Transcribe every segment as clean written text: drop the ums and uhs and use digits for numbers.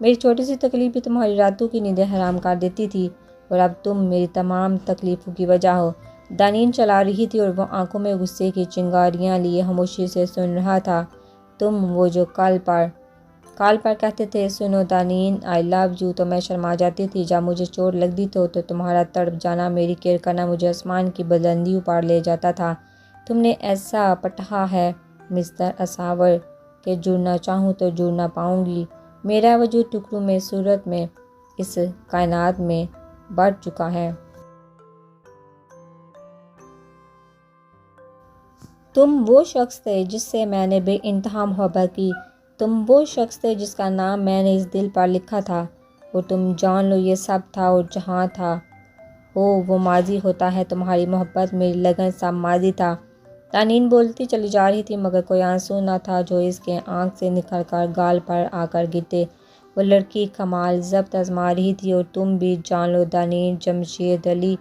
میری چھوٹی سی تکلیف بھی تمہاری راتوں کی نیندیں حرام کر دیتی تھی اور اب تم میری تمام تکلیفوں کی وجہ ہو۔ دانین چلا رہی تھی اور وہ آنکھوں میں غصے کی چنگاریاں لیے خاموشی سے سن رہا تھا۔ تم وہ جو کال پر کہتے تھے، سنو دانین، آئی لو یو، تو میں شرما جاتی تھی۔ جب مجھے چوٹ لگتی تو تمہارا تڑپ جانا، میری کیئر کرنا مجھے آسمان کی بلندیوں پر لے جاتا تھا۔ تم نے ایسا پٹھا ہے مسٹر اساور کہ جڑنا چاہوں تو جڑ نہ پاؤں گی۔ میرا وجود ٹکڑوں میں صورت میں اس کائنات میں بٹ چکا ہے۔ تم وہ شخص تھے جس سے میں نے بے انتہا محبت کی۔ تم وہ شخص تھے جس کا نام میں نے اس دل پر لکھا تھا، اور تم جان لو یہ سب تھا، اور جہاں تھا ہو وہ ماضی ہوتا ہے۔ تمہاری محبت، میری لگن، سب ماضی تھا۔ دانین بولتی چلی جا رہی تھی مگر کوئی آنسو نہ تھا جو اس کے آنکھ سے نکل کر گال پر آ کر گرتے۔ وہ لڑکی کمال ضبط آزما رہی تھی، اور تم بھی جان لو دانین جمشید علی،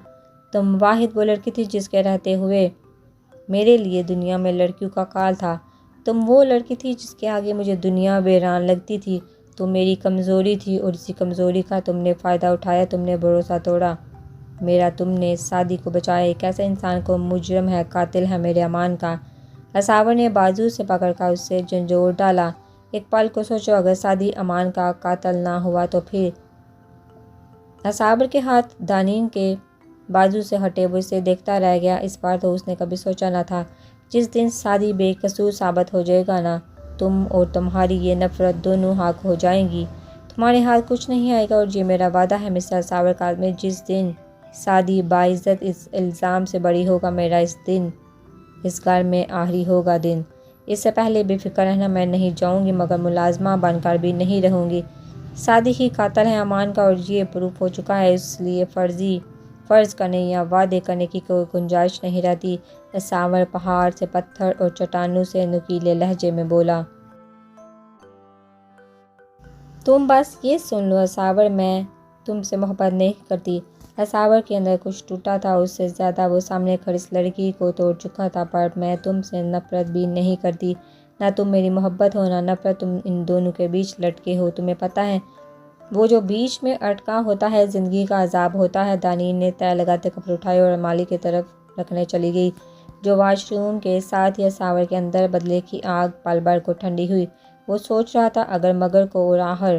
تم واحد وہ لڑکی تھی جس کے رہتے ہوئے میرے لیے دنیا میں لڑکیوں کا کال تھا۔ تم وہ لڑکی تھی جس کے آگے مجھے دنیا ویران لگتی تھی۔ تم میری کمزوری تھی، اور اسی کمزوری کا تم نے فائدہ اٹھایا۔ تم نے بھروسہ توڑا میرا، تم نے سعدی کو بچایا۔ ایک ایسے انسان کو مجرم ہے، قاتل ہے میرے امان کا۔ اساور نے بازو سے پکڑ کر اس سے جھنجھوڑ ڈالا۔ ایک پل کو سوچو، اگر سعدی امان کا قاتل نہ ہوا تو پھر؟ اساور کے ہاتھ دانین کے بازو سے ہٹے، وہ اسے دیکھتا رہ گیا۔ اس بار تو اس نے کبھی سوچا نہ تھا، جس دن سعدی بے قصور ثابت ہو جائے گا نا، تم اور تمہاری یہ نفرت دونوں حق ہو جائیں گی۔ تمہارے ہاتھ کچھ نہیں آئے گا، اور یہ میرا وعدہ ہے مسٹر اساور کاظمی، جس دن سعدی باعزت اس الزام سے بری ہوگا، میرا اس دن اس گھر میں آخری ہوگا دن۔ اس سے پہلے بے فکر رہنا، میں نہیں جاؤں گی، مگر ملازمہ بن کر بھی نہیں رہوں گی۔ سعدی ہی قاتل ہے امان کا، اور یہ پروف ہو چکا ہے، اس لیے فرض کرنے یا وعدے کرنے کی کوئی گنجائش نہیں رہتی۔ اساور پہاڑ سے پتھر اور چٹانوں سے نکیلے لہجے میں بولا۔ تم بس یہ سن لو اساور، میں تم سے محبت نہیں کرتی۔ اساور کے اندر کچھ ٹوٹا تھا، اس سے زیادہ وہ سامنے کھڑی اس لڑکی کو توڑ چکا تھا۔ پر میں تم سے نفرت بھی نہیں کرتی، نہ تم میری محبت ہو نہ نفرت، تم ان دونوں کے بیچ لٹکے ہو۔ تمہیں پتہ ہے وہ جو بیچ میں اٹکا ہوتا ہے زندگی کا عذاب ہوتا ہے۔ دانین نے تہ لگاتے کپڑے اٹھائے اور الماری کی طرف رکھنے چلی گئی، جو واش روم کے ساتھ ہی اساور کے اندر بدلے کی آگ پل بھر کو ٹھنڈی ہوئی۔ وہ سوچ رہا تھا، اگر مگر کو اور آخر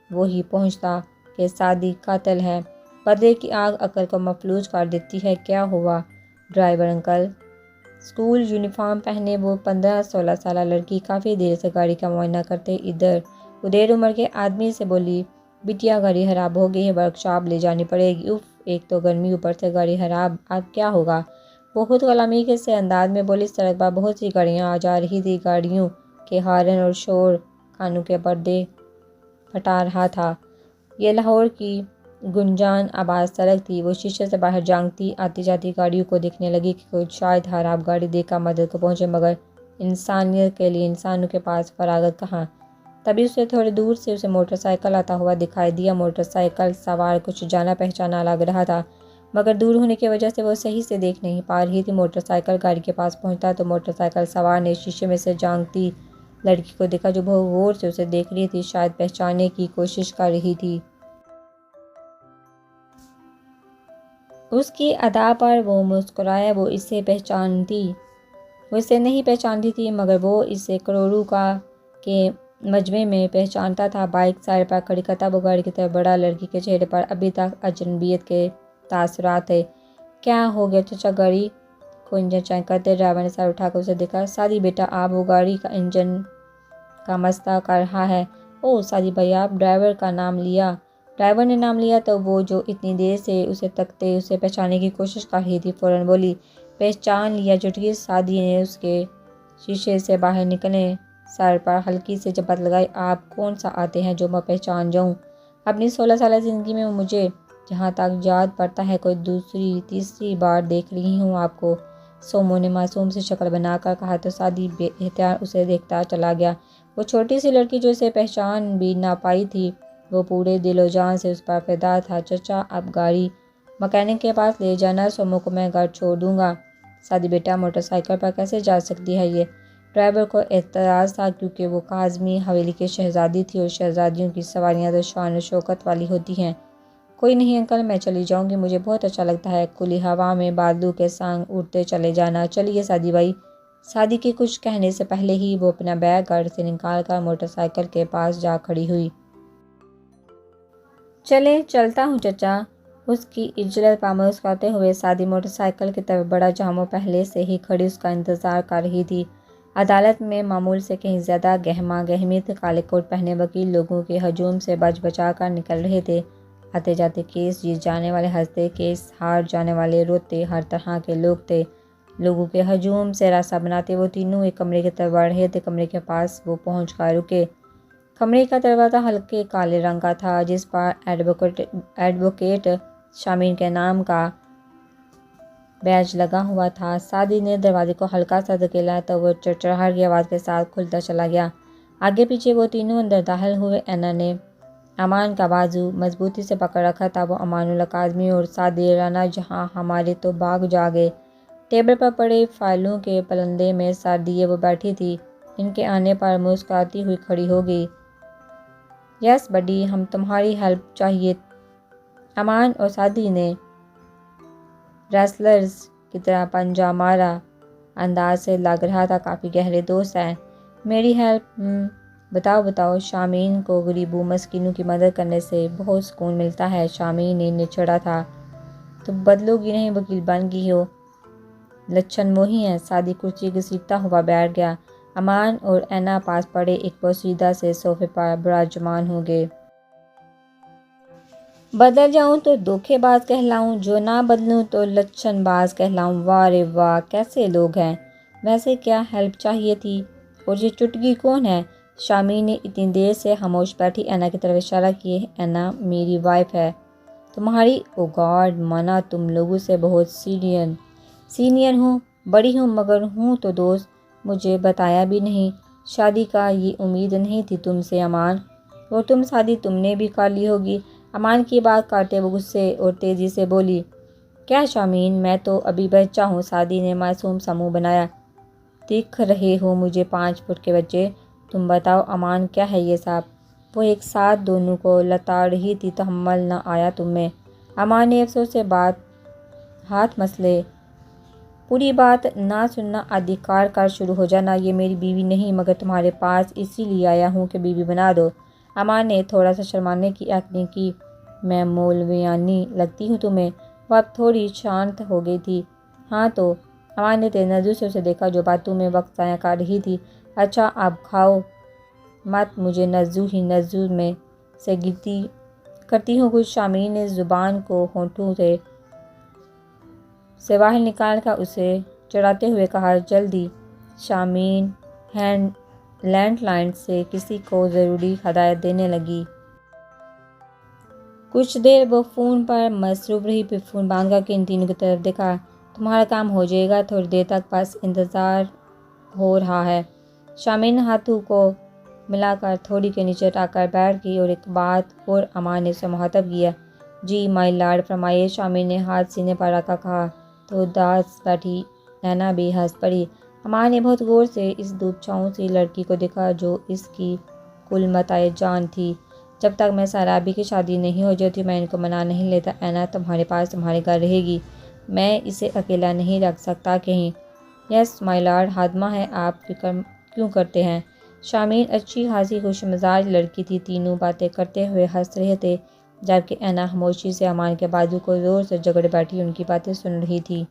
وہی پہنچتا کہ سعدی قاتل ہے۔ بدلے کی آگ عقل کو مفلوج کر دیتی ہے۔ کیا ہوا ڈرائیور انکل؟ اسکول یونیفارم پہنے وہ 15-16 سالہ لڑکی کافی دیر سے گاڑی کا معائنہ کرتے ادھیر عمر کے آدمی سے بولی، بٹیا گاڑی خراب ہو گئی ہے، ورکشاپ لے جانی پڑے گی۔ اف، ایک تو گرمی، اوپر سے گاڑی خراب، اب کیا ہوگا؟ وہ خود غلامی کے سے انداز میں بولی۔ سڑک پر بہت سی گاڑیاں آ جا رہی تھی، گاڑیوں کے ہارن اور شور کانوں کے پردے پھٹا رہا تھا۔ یہ لاہور کی گنجان آباد سڑک تھی۔ وہ شیشے سے باہر جھانکتی آتی جاتی گاڑیوں کو دیکھنے لگی کہ کوئی شاید خراب گاڑی دیکھ کر مدد کو پہنچے، مگر انسانیت کے لیے انسانوں کے پاس فراغت کہاں؟ تبھی اسے تھوڑی دور سے اسے موٹر سائیکل آتا ہوا دکھائی دیا۔ موٹر سائیکل سوار کچھ جانا پہچانا لگ رہا تھا، مگر دور ہونے کی وجہ سے وہ صحیح سے دیکھ نہیں پا رہی تھی۔ موٹر سائیکل گاڑی کے پاس پہنچتا تو موٹر سائیکل سوار نے شیشے میں سے جھانکتی لڑکی کو دیکھا، جو بہت غور سے اسے دیکھ رہی تھی، شاید پہچاننے کی کوشش کر رہی تھی۔ اس کی ادا پر وہ مسکرایا۔ وہ اسے نہیں پہچانتی تھی، مگر وہ اسے کروڑوں کے مجمع میں پہچانتا تھا۔ بائک سائڈ پر کھڑی کرتا وہ گاڑی کی طرف بڑھا۔ لڑکی کے چہرے پر ابھی تک اجنبیت کے تاثرات تھے۔ کیا ہو گیا چچا؟ گاڑی کو انجن چیک کرتے ڈرائیور نے سر اٹھا کر اسے دیکھا۔ سعدی بیٹا، آپ، وہ گاڑی کا انجن کا مسئلہ کر رہا ہے۔ اوہ سعدی بھائی، آپ ڈرائیور کا نام لیا؟ ڈرائیور نے نام لیا تو وہ جو اتنی دیر سے اسے تکتے اسے پہچاننے کی کوشش کر رہی تھی، فوراً بولی، پہچان لیا چٹکی۔ سعدی نے اس کے شیشے سے باہر نکلے سر پر ہلکی سے جھپٹ لگائی۔ آپ کون سا آتے ہیں جو میں پہچان جاؤں؟ اپنی 16 سالہ زندگی میں مجھے جہاں تک یاد پڑتا ہے کوئی دوسری تیسری بار دیکھ رہی ہوں آپ کو، سومو نے معصوم سی شکل بنا کر کہا تو سعدی بے اختیار اسے دیکھتا چلا گیا۔ وہ چھوٹی سی لڑکی جو اسے پہچان بھی نہ پائی تھی، وہ پورے دل و جان سے اس پر فدا تھا۔ چچا، اب گاڑی مکینک کے پاس لے جانا، سومو کو میں گھر چھوڑ دوں گا۔ سعدی بیٹا، موٹر سائیکل پر کیسے جا سکتی ہے یہ؟ ڈرائیور کو اعتراض تھا کیونکہ وہ کاظمی حویلی کی شہزادی تھی اور شہزادیوں کی سواریاں تو شان و شوکت والی ہوتی ہیں۔ کوئی نہیں انکل، میں چلی جاؤں گی، مجھے بہت اچھا لگتا ہے کھلی ہوا میں بادلوں کے سانگ اڑتے چلے جانا۔ چلیے سعدی بھائی۔ سعدی کے کچھ کہنے سے پہلے ہی وہ اپنا بیگ گاڑی سے نکال کر موٹر سائیکل کے پاس جا کھڑی ہوئی۔ چلے چلتا ہوں چچا، اس کی عجلت پا مسکراتے ہوئے سعدی موٹر سائیکل کی طرف بڑا جامو پہلے سے ہی کھڑی اس کا انتظار کر رہی تھی۔ عدالت میں معمول سے کہیں زیادہ گہما گہمی تھی۔ کالے کوٹ پہنے وکیل لوگوں کے ہجوم سے بچ بچا کر نکل رہے تھے۔ آتے جاتے کیس جیت جانے والے ہنستے، کیس ہار جانے والے روتے، ہر طرح کے لوگ تھے۔ لوگوں کے ہجوم سے راستہ بناتے وہ تینوں ایک کمرے کی طرف بڑھ رہے تھے۔ کمرے کے پاس وہ پہنچ کر رکے۔ کمرے کا دروازہ ہلکے کالے رنگ کا تھا جس پر ایڈوکیٹ شامین کے نام کا بیج لگا ہوا تھا۔ سعدی نے دروازے کو ہلکا سا دھکیلا تو وہ چڑچڑاہٹ کی آواز کے ساتھ کھلتا چلا گیا۔ آگے پیچھے وہ تینوں اندر داخل ہوئے۔ اینا نے امان کا بازو مضبوطی سے پکڑ رکھا تھا۔ وہ امان اللہ کاظمی اور سعدی رانا جہاں ہمارے تو باغ جا گئے۔ ٹیبل پر پڑے فائلوں کے پلندے میں سر دیے وہ بیٹھی تھی۔ ان کے آنے پر مسکراتی ہوئی کھڑی ہو گئی۔ یس بڈی، ہم تمہاری ہیلپ چاہیے۔ امان اور سعدی نے ریسلرز کی طرح پنجہ مارا انداز سے لگ رہا تھا کافی گہرے دوست ہیں۔ میری ہیلپ؟ بتاؤ۔ شامین کو غریبوں مسکینوں کی مدد کرنے سے بہت سکون ملتا ہے۔ شامین نے نچوڑا تھا۔ تو بدلو گی نہیں، وکیل بن گئی ہو، لچھن موہی ہیں۔ سعدی کرسی گھسیٹتا ہوا بیٹھ گیا۔ امان اور اینا پاس پڑے ایک پوشیدہ سے صوفے پر براجمان ہو گئے۔ بدل جاؤں تو دھوکے باز کہلاؤں، جو نہ بدلوں تو لچھن باز کہلاؤں۔ واہ رے واہ، کیسے لوگ ہیں۔ ویسے کیا ہیلپ چاہیے تھی؟ اور یہ چٹکی کون ہے؟ شامین نے اتنی دیر سے خاموش بیٹھی اینا کی طرف اشارہ کیے۔ اینا میری وائف ہے۔ تمہاری؟ او گاڈ، مانا تم لوگوں سے بہت سینئر ہوں، بڑی ہوں، مگر ہوں تو دوست۔ مجھے بتایا بھی نہیں۔ شادی کا یہ امید نہیں تھی تم سے امان۔ اور تم شادی تم نے بھی کر لی ہوگی۔ امان کی بات کاٹتے وہ غصے اور تیزی سے بولی۔ کیا شامین، میں تو ابھی بچہ ہوں۔ سعدی نے معصوم سا منہ بنایا۔ دکھ رہے ہو مجھے 5 فٹ کے بچے۔ تم بتاؤ امان، کیا ہے یہ سب؟ وہ ایک ساتھ دونوں کو لتاڑ رہی تھی۔ تحمل نہ آیا تم میں؟ امان نے افسوس سے ہاتھ مسلے۔ پوری بات نہ سننا، آدھی کار کر شروع ہو جانا۔ یہ میری بیوی نہیں، مگر تمہارے پاس اسی لیے آیا ہوں کہ بیوی بنا دو۔ امان نے تھوڑا سا شرمانے کی ایکٹنگ کی۔ میں مولویانی لگتی ہوں تمہیں؟ وہ اب تھوڑی شانت ہو گئی تھی۔ ہاں تو؟ امان نے تیز نظروں سے اسے دیکھا جو باتوں میں وقت ضائع کر رہی تھی۔ اچھا اب کھاؤ مت، مجھے نزو میں سے گرتی کرتی ہوں کچھ۔ شامین نے زبان کو ہونٹوں سے باہر نکال کر اسے چڑھاتے ہوئے کہا، جلدی۔ شامین لینڈ لائن سے کسی کو ضروری ہدایت دینے لگی۔ کچھ دیر وہ فون پر مصروف رہی، پھر فون بند کر کے ان تینوں کی طرف دیکھا۔ تمہارا کام ہو جائے گا تھوڑی دیر تک، بس انتظار ہو رہا ہے۔ شامین ہاتھوں کو ملا کر تھوڑی کے نیچے ٹک کر بیٹھ گئی۔ اور ایک بات اور امان نے اسے مخاطب کیا۔ جی مائی لارڈ فرمائیے۔ شامین نے ہاتھ سینے پر رکھا کہا تو اداس بیٹھی اینا بھی ہنس پڑی۔ امان نے بہت غور سے اس دھوپ چھاؤں سی لڑکی کو دیکھا جو اس کی کل متاع جان تھی۔ جب تک میں سارابی کی شادی نہیں ہو جاتی میں ان کو منا نہیں لیتا۔ اینا تمہارے پاس تمہارے گھر رہے گی، میں اسے اکیلا نہیں رکھ سکتا کہیں۔ یس مائی لارڈ، ہاضمہ ہے، آپ فکر کیوں کرتے ہیں؟ شامین اچھی خاصی خوش مزاج لڑکی تھی۔ تینوں باتیں کرتے ہوئے ہنس رہے تھے جبکہ اینا خاموشی سے امان کے بازو کو زور سے جکڑے بیٹھی ان کی باتیں سن رہی تھی۔